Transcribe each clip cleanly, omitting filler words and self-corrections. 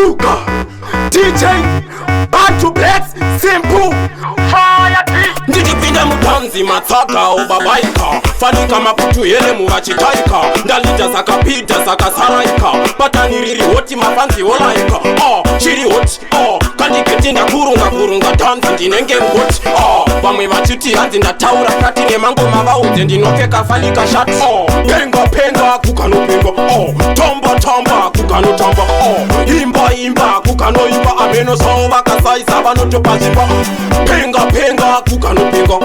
Sugar DJ Bantu Blacks Simple Fire Beat Ndijipinda mutanzi matsaka ubabaika Fanika maputu yele muwachitaika Ndalita saka pita saka saraika Pataniriri hoti mafanzi olaika Shiri hoti Kandiketi kurunga tanzi ndinenge ngoti Bamwe vachuti hanzi ndataura kati nemango mavauze ndinopfeka fanika shati Penga kukanopenga Tamba kukanotamba Imba kukanoimba Ameno sao vakasaisa vanotopazimba Penga kukanopenga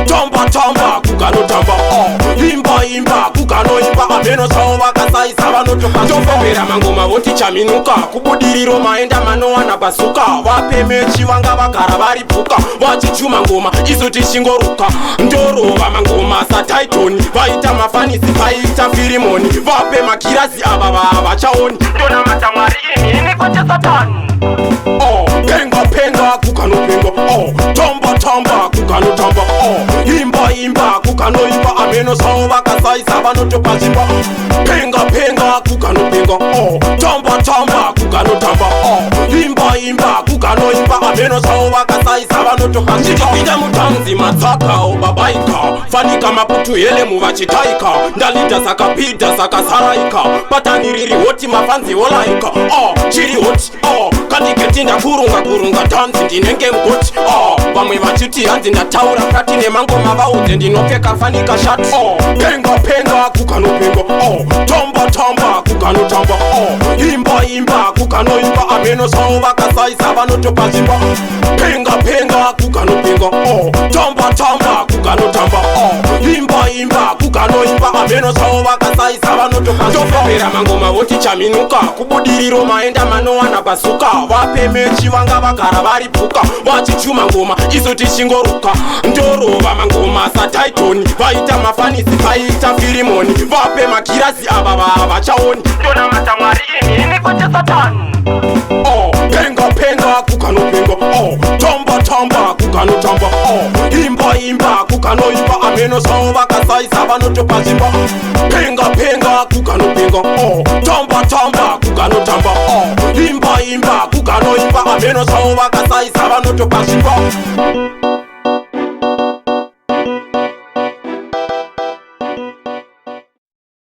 Tamba kukanotamba Imba kukanoimba Ameno sao vakasaisa vanotopazimba Ndofembera mangoma voti chaminuka Kubudiriro maenda manowana basuka Vape mechi vanga vagara varipuka Vachichuma ngoma izo tishingoruka Ndorova mangoma sataitoni Vaita mafanisi vaita firimoni Vape makirasi ava vachaoni Ndona matamwari ini kote satani Penga kukanopenga Tamba kukanotamba Imba kukanoimba Ameno sao vakasaisa vanotopazimba Penga kukanopenga Tamba kukanotamba Imba kukanoimba Ameno sao vakasaisa vanotopazimba Ndijipinda mutanzi matsaka ubabaika Fanika maputu yele muvachitaika Ndalita saka pita saka saraika Pataniriri hoti mafanzi olaika Shiri hoti Kandiketi kurunga tanzi ndinenge ngoti Bamwe vachuti hanzi ndataura kati nemango mavauze ndinopfeka fanika shati Penga kukanopenga Tamba kukanotamba Imba kukanoimba Ameno sao vakasaisa vanotopazimba Penga kukanopenga Tamba kukanotamba Imba kukanoimba Ameno sao vakasaisa vanotopazimba Ndofembera mangoma voti chaminuka Kubudiriro maenda manowana basuka Vape mechi vanga vagara varipuka Vachichuma ngoma izo tishingoruka Ndorova mangoma sataitoni Vaita mafanisi vaita firimoni Vape makirasi ava vachaoni Ndona matamwari ini kote satani Penga kukanopenga Tamba kukanotamba Imba kukanoimba Ameno sao vakasaisa vanotopazimba Penga kukanopenga Tamba kukanotamba Imba kukanoimba Ameno sao vakasaisa vanotopazimba